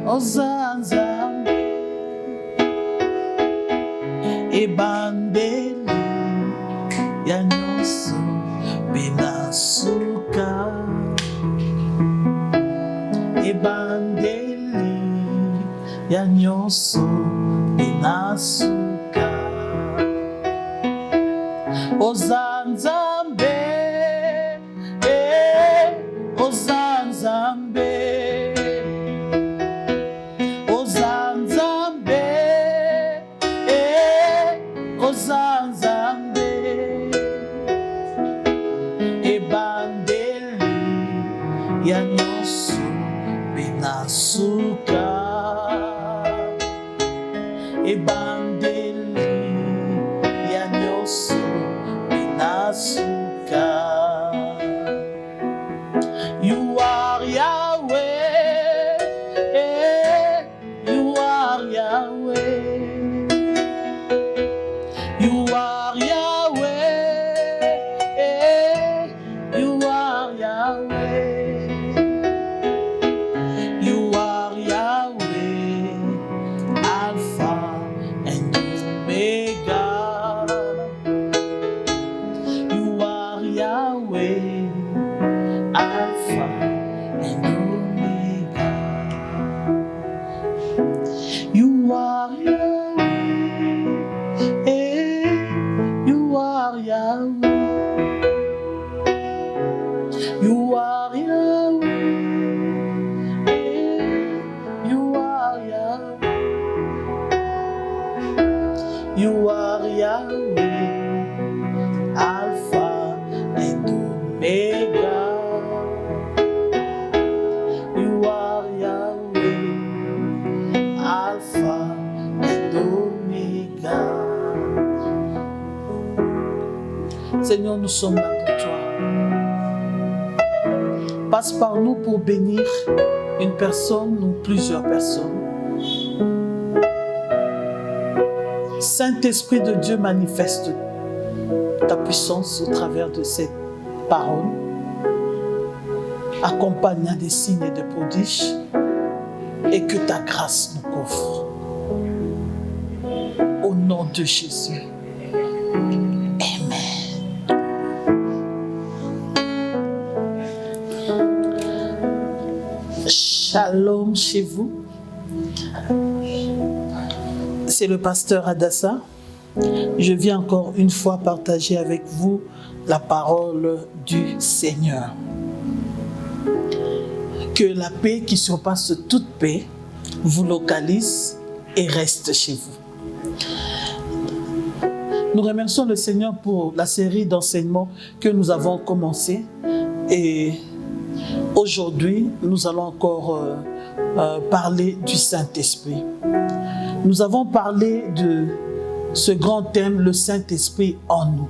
Ozanzambe ebandeli ya nyonso binasuka ebandeli ya nyonso binasuka Ozanzambe Ozanzambe Ozanzambe Ozanzambe ebandeli ya nyonso binasuka ebandeli ya nyonso binasuka. You are Yahweh, you are Yahweh, you are Yahweh, you are Yahweh, you are Yahweh, Alpha and Omega, you are Yahweh, Alpha and Omega. You are Yahweh, you are Yahweh. You are Yahweh, you are Yahweh. You are Yahweh, Alpha and Omega. You are Yahweh, Alpha and Omega. Seigneur, nous sommes là pour toi. Passe par nous pour bénir une personne ou plusieurs personnes. Saint-Esprit de Dieu, manifeste ta puissance au travers de cette parole, accompagnant des signes et des prodiges, et que ta grâce nous couvre. Au nom de Jésus. Amen. Shalom chez vous. C'est le pasteur Adassa. Je viens encore une fois partager avec vous la parole du Seigneur. Que la paix qui surpasse toute paix vous localise et reste chez vous. Nous remercions le Seigneur pour la série d'enseignements que nous avons commencé. Et aujourd'hui, nous allons encore parler du Saint-Esprit. Nous avons parlé de ce grand thème, le Saint-Esprit en nous.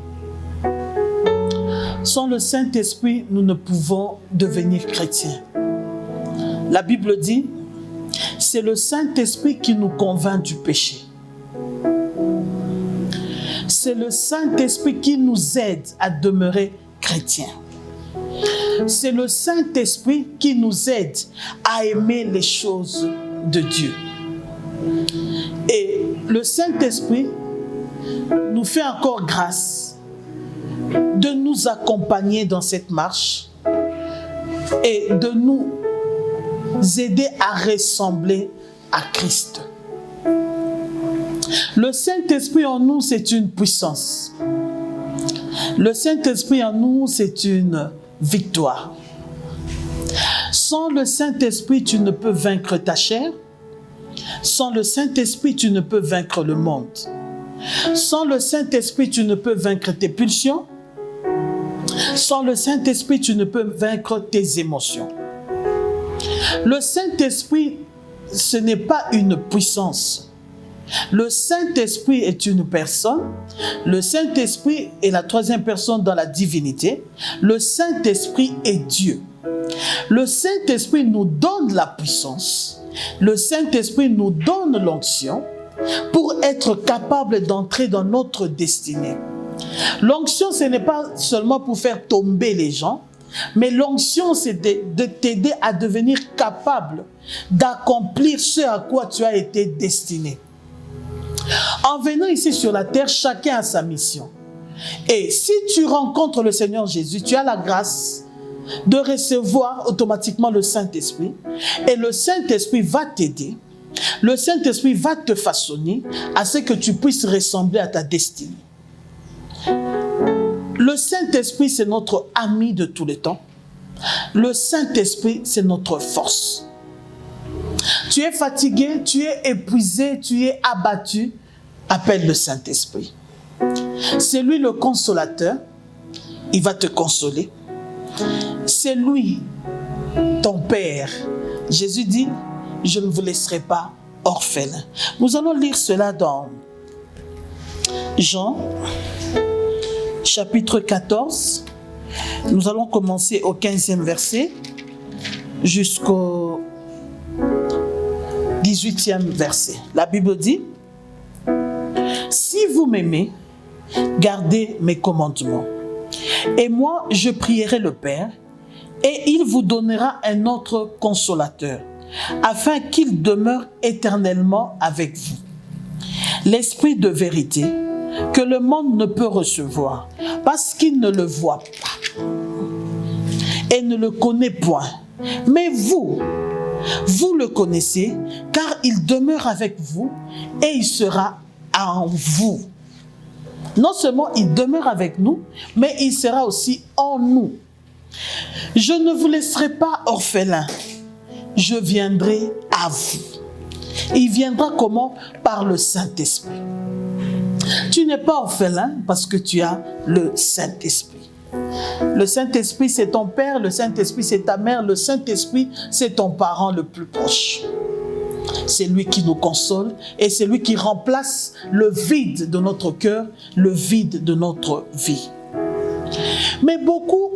Sans le Saint-Esprit, nous ne pouvons devenir chrétiens. La Bible dit, c'est le Saint-Esprit qui nous convainc du péché. C'est le Saint-Esprit qui nous aide à demeurer chrétiens. C'est le Saint-Esprit qui nous aide à aimer les choses de Dieu. Et le Saint-Esprit nous fait encore grâce de nous accompagner dans cette marche et de nous aider à ressembler à Christ. Le Saint-Esprit en nous, c'est une puissance. Le Saint-Esprit en nous, c'est une victoire. Sans le Saint-Esprit, tu ne peux vaincre ta chair. Sans le Saint-Esprit, tu ne peux vaincre le monde. Sans le Saint-Esprit, tu ne peux vaincre tes pulsions. Sans le Saint-Esprit, tu ne peux vaincre tes émotions. Le Saint-Esprit, ce n'est pas une puissance. Le Saint-Esprit est une personne. Le Saint-Esprit est la troisième personne dans la divinité. Le Saint-Esprit est Dieu. Le Saint-Esprit nous donne la puissance. Le Saint-Esprit nous donne l'onction pour être capable d'entrer dans notre destinée. L'onction, ce n'est pas seulement pour faire tomber les gens. Mais l'onction, c'est de t'aider à devenir capable d'accomplir ce à quoi tu as été destiné. En venant ici sur la terre, chacun a sa mission. Et si tu rencontres le Seigneur Jésus, tu as la grâce de recevoir automatiquement le Saint-Esprit. Et le Saint-Esprit va t'aider. Le Saint-Esprit va te façonner à ce que tu puisses ressembler à ta destinée. Le Saint-Esprit, c'est notre ami de tous les temps. Le Saint-Esprit, c'est notre force. Tu es fatigué, tu es épuisé, tu es abattu, appelle le Saint-Esprit. C'est lui le consolateur, il va te consoler. C'est lui, ton Père. Jésus dit, je ne vous laisserai pas orphelins. Nous allons lire cela dans Jean, chapitre 14. Nous allons commencer au 15e verset jusqu'au 18e verset. La Bible dit, « Si vous m'aimez, gardez mes commandements. Et moi, je prierai le Père, et il vous donnera un autre consolateur, afin qu'il demeure éternellement avec vous. L'Esprit de vérité, que le monde ne peut recevoir, parce qu'il ne le voit pas et ne le connaît point. Mais vous le connaissez, car il demeure avec vous et il sera en vous. » Non seulement il demeure avec nous, mais il sera aussi en nous. « Je ne vous laisserai pas orphelins, je viendrai à vous. » Il viendra comment? Par le Saint-Esprit. Tu n'es pas orphelin parce que tu as le Saint-Esprit. Le Saint-Esprit, c'est ton père, le Saint-Esprit, c'est ta mère, le Saint-Esprit, c'est ton parent le plus proche. C'est lui qui nous console et c'est lui qui remplace le vide de notre cœur, le vide de notre vie. Mais beaucoup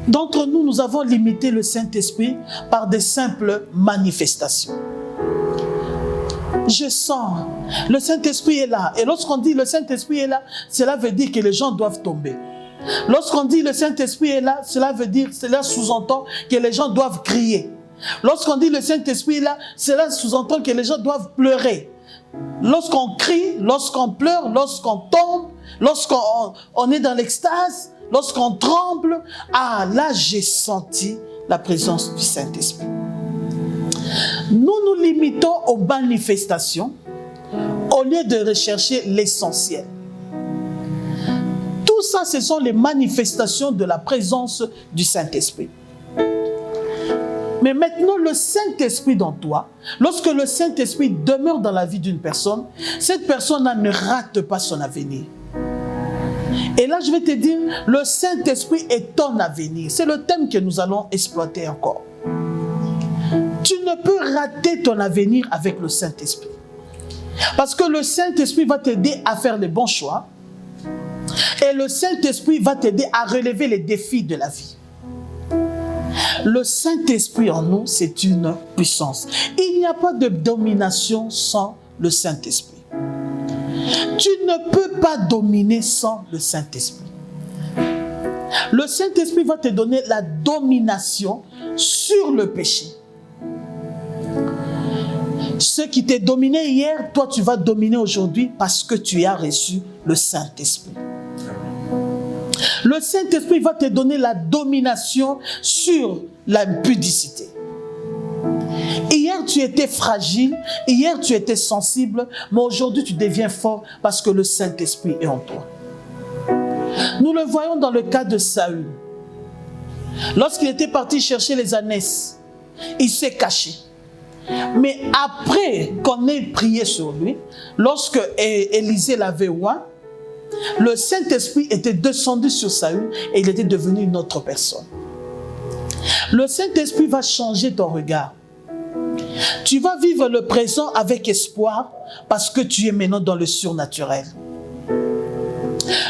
d'entre nous, nous avons limité le Saint-Esprit par des simples manifestations. Je sens, le Saint-Esprit est là. Et lorsqu'on dit le Saint-Esprit est là, cela veut dire que les gens doivent tomber. Lorsqu'on dit le Saint-Esprit est là, cela veut dire, cela sous-entend que les gens doivent crier. Lorsqu'on dit le Saint-Esprit est là, cela sous-entend que les gens doivent pleurer. Lorsqu'on crie, lorsqu'on pleure, lorsqu'on tombe, lorsqu'on est dans l'extase, lorsqu'on tremble, ah là j'ai senti la présence du Saint-Esprit. Nous nous limitons aux manifestations au lieu de rechercher l'essentiel. Tout ça, ce sont les manifestations de la présence du Saint-Esprit. Mais maintenant, le Saint-Esprit dans toi, lorsque le Saint-Esprit demeure dans la vie d'une personne, cette personne-là ne rate pas son avenir. Et là, je vais te dire, le Saint-Esprit est ton avenir. C'est le thème que nous allons exploiter encore. Tu ne peux rater ton avenir avec le Saint-Esprit. Parce que le Saint-Esprit va t'aider à faire les bons choix. Et le Saint-Esprit va t'aider à relever les défis de la vie. Le Saint-Esprit en nous, c'est une puissance. Il n'y a pas de domination sans le Saint-Esprit. Tu ne peux pas dominer sans le Saint-Esprit. Le Saint-Esprit va te donner la domination sur le péché. Ce qui t'est dominé hier, toi tu vas dominer aujourd'hui parce que tu as reçu le Saint-Esprit. Le Saint-Esprit va te donner la domination sur l'impudicité. Hier, tu étais fragile, hier, tu étais sensible, mais aujourd'hui, tu deviens fort parce que le Saint-Esprit est en toi. Nous le voyons dans le cas de Saül. Lorsqu'il était parti chercher les ânesses, il s'est caché. Mais après qu'on ait prié sur lui, lorsque Élisée l'avait oint, le Saint-Esprit était descendu sur Saül et il était devenu une autre personne. Le Saint-Esprit va changer ton regard. Tu vas vivre le présent avec espoir parce que tu es maintenant dans le surnaturel.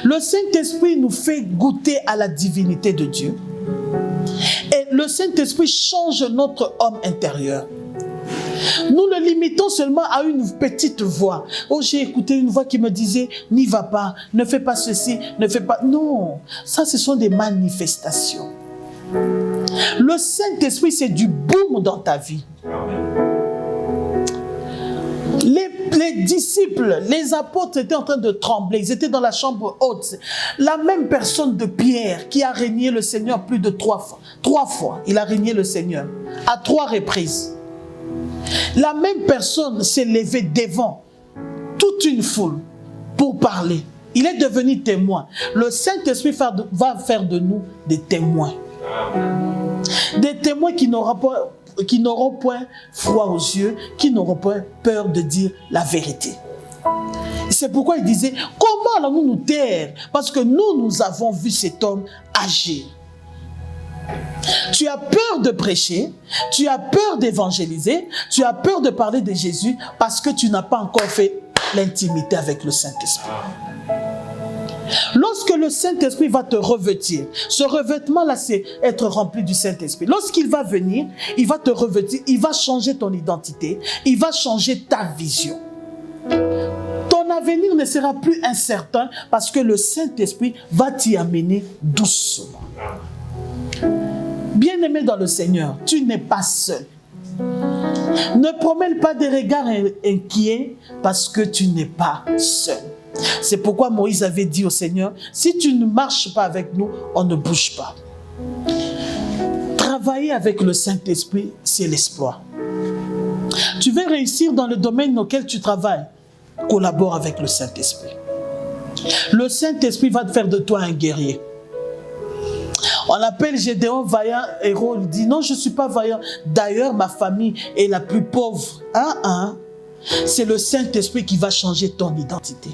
Le Saint-Esprit nous fait goûter à la divinité de Dieu. Et le Saint-Esprit change notre homme intérieur. Nous le limitons seulement à une petite voix. Oh, j'ai écouté une voix qui me disait, n'y va pas, ne fais pas ceci, ne fais pas... Non, ça ce sont des manifestations. Le Saint-Esprit, c'est du boom dans ta vie. Les disciples, les apôtres étaient en train de trembler. Ils étaient dans la chambre haute. La même personne de Pierre qui a régné le Seigneur plus de 3 fois. 3 fois, il a régné le Seigneur. À 3 reprises. La même personne s'est levée devant toute une foule pour parler. Il est devenu témoin. Le Saint-Esprit va faire de nous des témoins. Des témoins qui n'auront point foi aux yeux, qui n'auront point peur de dire la vérité. C'est pourquoi il disait, comment allons-nous nous taire? Parce que nous avons vu cet homme agir. Tu as peur de prêcher, tu as peur d'évangéliser, tu as peur de parler de Jésus parce que tu n'as pas encore fait l'intimité avec le Saint-Esprit. Lorsque le Saint-Esprit va te revêtir, ce revêtement-là, c'est être rempli du Saint-Esprit. Lorsqu'il va venir, il va te revêtir, il va changer ton identité, il va changer ta vision. Ton avenir ne sera plus incertain parce que le Saint-Esprit va t'y amener doucement. Bien-aimé dans le Seigneur, tu n'es pas seul. Ne promène pas des regards inquiets parce que tu n'es pas seul. C'est pourquoi Moïse avait dit au Seigneur, si tu ne marches pas avec nous, on ne bouge pas. Travailler avec le Saint-Esprit, c'est l'exploit. Tu veux réussir dans le domaine auquel tu travailles, collabore avec le Saint-Esprit. Le Saint-Esprit va te faire de toi un guerrier. On appelle Gédéon vaillant héros. Il dit non, je ne suis pas vaillant. D'ailleurs, ma famille est la plus pauvre. C'est le Saint-Esprit qui va changer ton identité.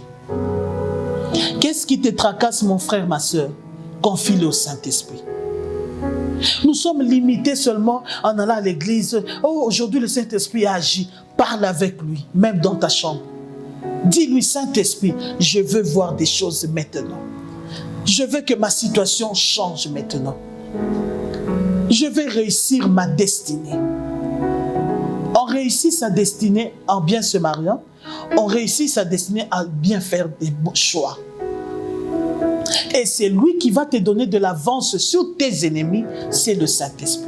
Qu'est-ce qui te tracasse, mon frère, ma soeur? Confie-le au Saint-Esprit. Nous sommes limités seulement en allant à l'église. Oh, aujourd'hui, le Saint-Esprit a agi. Parle avec lui, même dans ta chambre. Dis-lui, Saint-Esprit, je veux voir des choses maintenant. Je veux que ma situation change maintenant. Je veux réussir ma destinée. On réussit sa destinée en bien se mariant. On réussit sa destinée en bien faire des bons choix. Et c'est lui qui va te donner de l'avance sur tes ennemis, c'est le Saint-Esprit.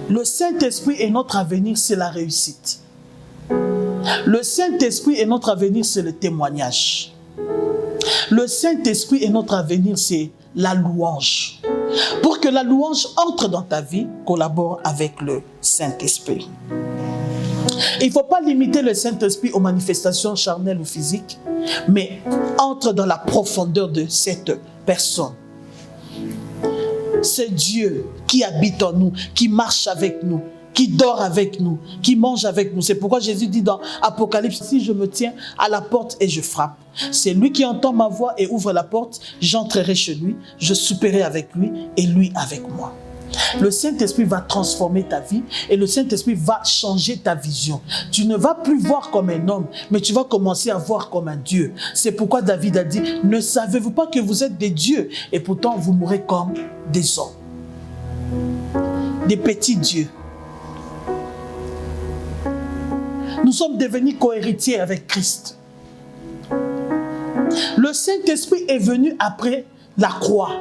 Le Saint-Esprit est notre avenir, c'est la réussite. Le Saint-Esprit est notre avenir, c'est le témoignage. Le Saint-Esprit est notre avenir, c'est la louange. Pour que la louange entre dans ta vie, collabore avec le Saint-Esprit. Il ne faut pas limiter le Saint-Esprit aux manifestations charnelles ou physiques, mais entre dans la profondeur de cette personne. C'est Dieu qui habite en nous, qui marche avec nous, qui dort avec nous, qui mange avec nous. C'est pourquoi Jésus dit dans Apocalypse, si je me tiens à la porte et je frappe, c'est lui qui entend ma voix et ouvre la porte, j'entrerai chez lui, je souperai avec lui et lui avec moi. Le Saint-Esprit va transformer ta vie et le Saint-Esprit va changer ta vision. Tu ne vas plus voir comme un homme, mais tu vas commencer à voir comme un Dieu. C'est pourquoi David a dit, ne savez-vous pas que vous êtes des dieux et pourtant vous mourrez comme des hommes. Des petits dieux. Nous sommes devenus co-héritiers avec Christ. Le Saint-Esprit est venu après la croix.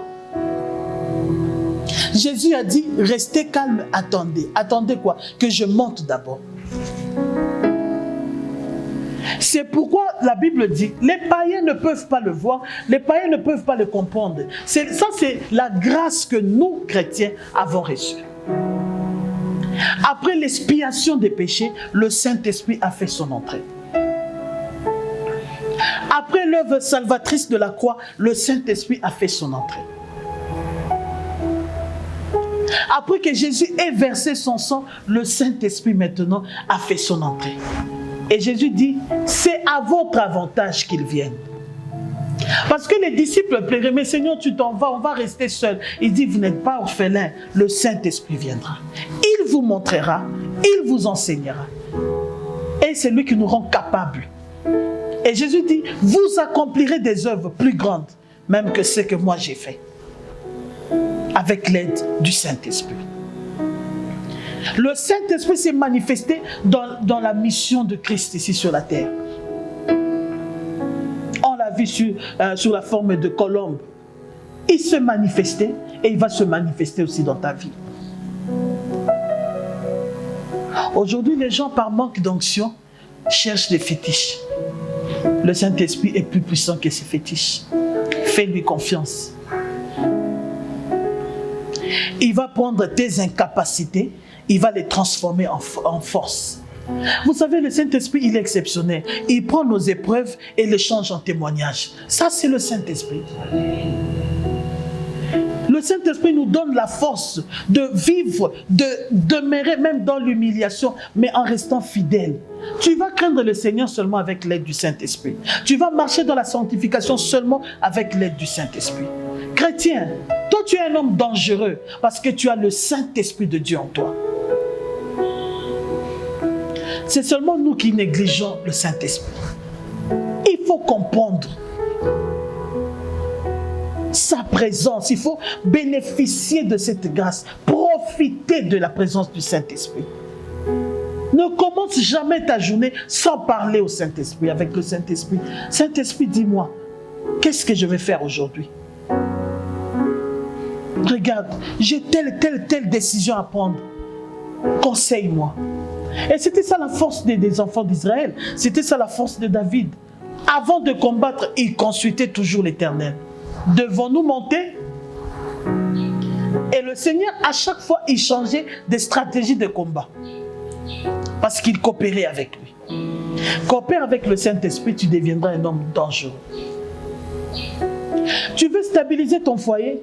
Jésus a dit, restez calme, attendez. Attendez quoi? Que je monte d'abord. C'est pourquoi la Bible dit, les païens ne peuvent pas le voir, les païens ne peuvent pas le comprendre. Ça, c'est la grâce que nous, chrétiens, avons reçue. Après l'expiation des péchés, le Saint-Esprit a fait son entrée. Après l'œuvre salvatrice de la croix, le Saint-Esprit a fait son entrée. Après que Jésus ait versé son sang, le Saint-Esprit maintenant a fait son entrée. Et Jésus dit, c'est à votre avantage qu'il vienne. Parce que les disciples pleuraient, mais Seigneur, tu t'en vas, on va rester seuls. Il dit, vous n'êtes pas orphelins, le Saint-Esprit viendra. Il vous montrera, il vous enseignera. Et c'est lui qui nous rend capables. Et Jésus dit, vous accomplirez des œuvres plus grandes, même que ce que moi j'ai fait. Avec l'aide du Saint-Esprit. Le Saint-Esprit s'est manifesté dans la mission de Christ ici sur la terre. On l'a vu sur la forme de colombe. Il se manifestait et il va se manifester aussi dans ta vie. Aujourd'hui, les gens, par manque d'onction, cherchent des fétiches. Le Saint-Esprit est plus puissant que ces fétiches. Fais-lui confiance. Il va prendre tes incapacités, il va les transformer en force. Vous savez, le Saint-Esprit, il est exceptionnel. Il prend nos épreuves et les change en témoignage. Ça, c'est le Saint-Esprit. Le Saint-Esprit nous donne la force de vivre, de demeurer même dans l'humiliation, mais en restant fidèle. Tu vas craindre le Seigneur seulement avec l'aide du Saint-Esprit. Tu vas marcher dans la sanctification seulement avec l'aide du Saint-Esprit. Chrétien, toi tu es un homme dangereux parce que tu as le Saint-Esprit de Dieu en toi. C'est seulement nous qui négligeons le Saint-Esprit. Il faut comprendre sa présence. Il faut bénéficier de cette grâce. Profiter de la présence du Saint-Esprit. Ne commence jamais ta journée sans parler au Saint-Esprit, avec le Saint-Esprit. Saint-Esprit, dis-moi, qu'est-ce que je vais faire aujourd'hui? Regarde, j'ai telle décision à prendre. Conseille-moi. Et c'était ça la force des enfants d'Israël. C'était ça la force de David. Avant de combattre, il consultait toujours l'Éternel. Devons-nous monter? Et le Seigneur, à chaque fois, il changeait des stratégies de combat. Parce qu'il coopérait avec lui. Coopère avec le Saint-Esprit, tu deviendras un homme dangereux. Tu veux stabiliser ton foyer?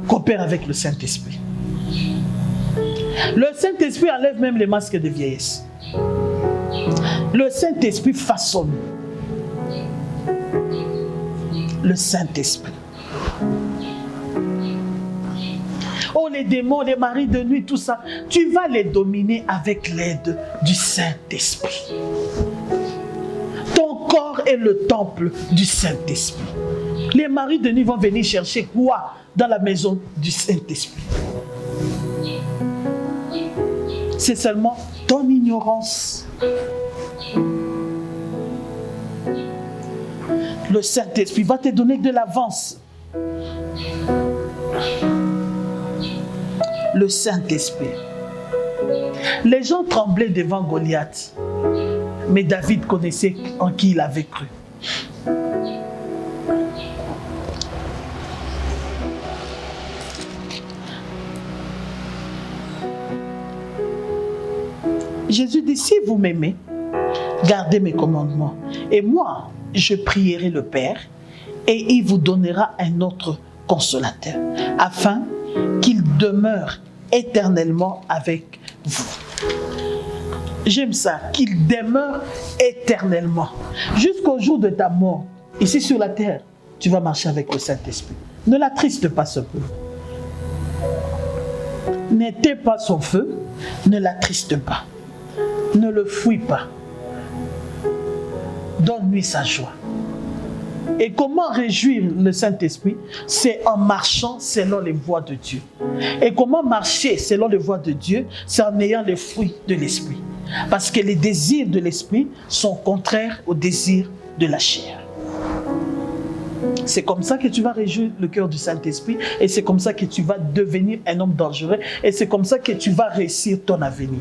Coopère avec le Saint-Esprit. Le Saint-Esprit enlève même les masques de vieillesse. Le Saint-Esprit façonne. Le Saint-Esprit. Oh, les démons, les maris de nuit, tout ça, tu vas les dominer avec l'aide du Saint-Esprit. Ton corps est le temple du Saint-Esprit. Les maris de nuit vont venir chercher quoi dans la maison du Saint-Esprit? C'est seulement ton ignorance. Le Saint-Esprit va te donner de l'avance. Le Saint-Esprit. Les gens tremblaient devant Goliath, mais David connaissait en qui il avait cru. Jésus dit, si vous m'aimez, gardez mes commandements. Et moi, je prierai le Père et il vous donnera un autre consolateur, afin qu'il demeure éternellement avec vous. J'aime ça, qu'il demeure éternellement. Jusqu'au jour de ta mort, ici sur la terre, tu vas marcher avec le Saint-Esprit. Ne l'attriste pas ce peu. N'éteins pas son feu, ne l'attriste pas. Ne le fuis pas. Donne-lui sa joie. Et comment réjouir le Saint-Esprit? C'est en marchant selon les voies de Dieu. Et comment marcher selon les voies de Dieu? C'est en ayant les fruits de l'Esprit. Parce que les désirs de l'Esprit sont contraires aux désirs de la chair. C'est comme ça que tu vas réjouir le cœur du Saint-Esprit. Et c'est comme ça que tu vas devenir un homme dangereux. Et c'est comme ça que tu vas réussir ton avenir.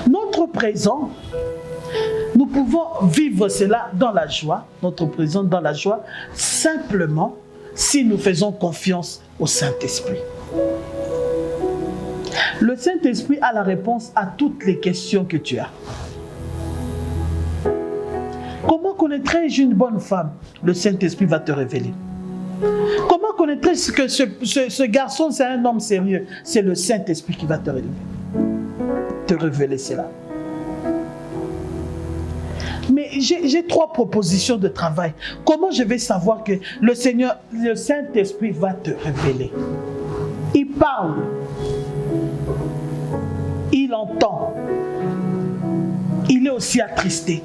Notre présent, nous pouvons vivre cela dans la joie, notre présent dans la joie, simplement si nous faisons confiance au Saint-Esprit. Le Saint-Esprit a la réponse à toutes les questions que tu as. Comment connaîtrais-je une bonne femme? Le Saint-Esprit va te révéler. Comment connaîtrais-je que ce garçon, c'est un homme sérieux? C'est le Saint-Esprit qui va te révéler cela. Mais j'ai 3 propositions de travail. Comment je vais savoir que le Seigneur, le Saint-Esprit va te révéler? Il parle. Il entend. Il est aussi attristé.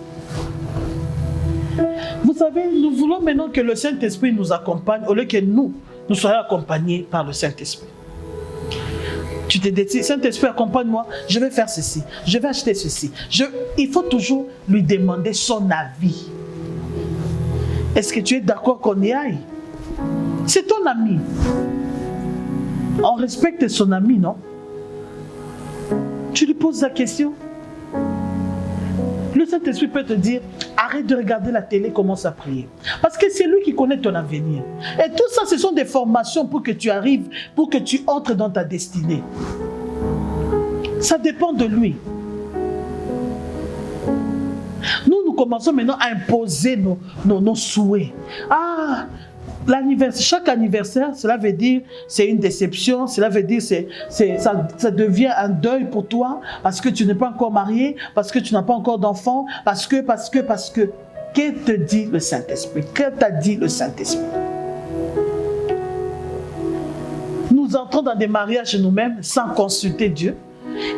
Vous savez, nous voulons maintenant que le Saint-Esprit nous accompagne au lieu que nous soyons accompagnés par le Saint-Esprit. Tu te dis, Saint-Esprit, accompagne-moi, je vais faire ceci, je vais acheter ceci. Il faut toujours lui demander son avis. Est-ce que tu es d'accord qu'on y aille? C'est ton ami. On respecte son ami, non? Tu lui poses la question. Le Saint-Esprit peut te dire, arrête de regarder la télé, commence à prier. Parce que c'est lui qui connaît ton avenir. Et tout ça, ce sont des formations pour que tu arrives, pour que tu entres dans ta destinée. Ça dépend de lui. Nous commençons maintenant à imposer nos souhaits. Ah, chaque anniversaire, cela veut dire c'est une déception, cela veut dire ça devient un deuil pour toi parce que tu n'es pas encore marié, parce que tu n'as pas encore d'enfant, parce que. Que te dit le Saint-Esprit? Que t'a dit le Saint-Esprit? Nous entrons dans des mariages nous-mêmes sans consulter Dieu.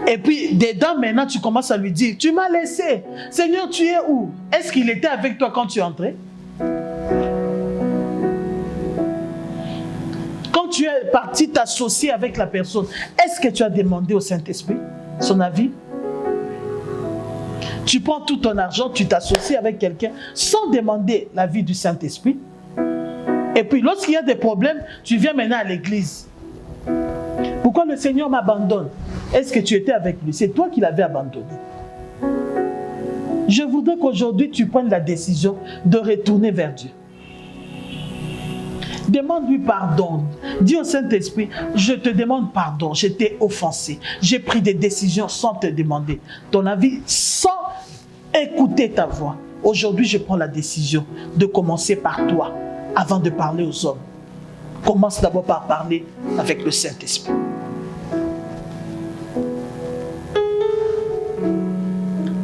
Et puis, dedans, maintenant, tu commences à lui dire, tu m'as laissé. Seigneur, tu es où? Est-ce qu'il était avec toi quand tu es entré? Quand tu es parti t'associer avec la personne, est-ce que tu as demandé au Saint-Esprit son avis? Tu prends tout ton argent, tu t'associes avec quelqu'un sans demander l'avis du Saint-Esprit. Et puis, lorsqu'il y a des problèmes, tu viens maintenant à l'église. Pourquoi le Seigneur m'abandonne? Est-ce que tu étais avec lui? C'est toi qui l'avais abandonné. Je voudrais qu'aujourd'hui, tu prennes la décision de retourner vers Dieu. Demande-lui pardon. Dis au Saint-Esprit, je te demande pardon, je t'ai offensé. J'ai pris des décisions sans te demander ton avis, sans écouter ta voix. Aujourd'hui, je prends la décision de commencer par toi avant de parler aux hommes. Commence d'abord par parler avec le Saint-Esprit.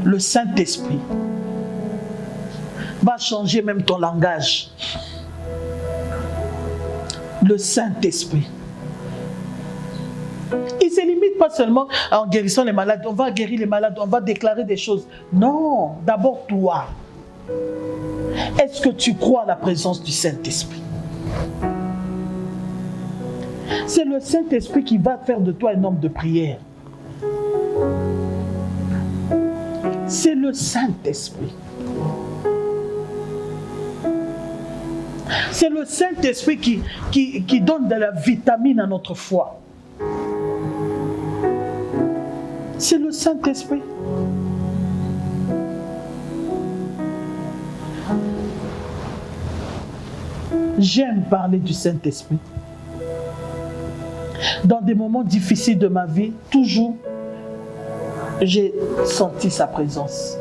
Le Saint-Esprit va changer même ton langage. Le Saint-Esprit. Il ne se limite pas seulement en guérissant les malades. On va guérir les malades, on va déclarer des choses. Non, d'abord toi. Est-ce que tu crois à la présence du Saint-Esprit? C'est le Saint-Esprit qui va faire de toi un homme de prière. C'est le Saint-Esprit. C'est le Saint-Esprit qui donne de la vitamine à notre foi. C'est le Saint-Esprit. J'aime parler du Saint-Esprit. Dans des moments difficiles de ma vie, toujours, j'ai senti sa présence.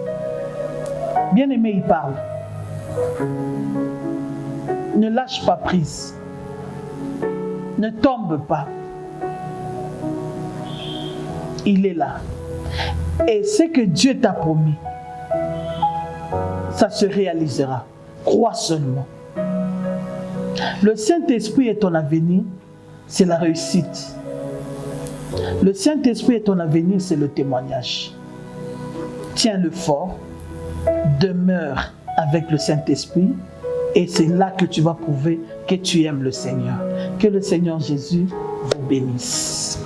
Bien-aimé, il parle. Ne lâche pas prise. Ne tombe pas. Il est là. Et ce que Dieu t'a promis, ça se réalisera. Crois seulement. Le Saint-Esprit est ton avenir, c'est la réussite. Le Saint-Esprit est ton avenir, c'est le témoignage. Tiens-le fort, demeure avec le Saint-Esprit et c'est là que tu vas prouver que tu aimes le Seigneur. Que le Seigneur Jésus vous bénisse.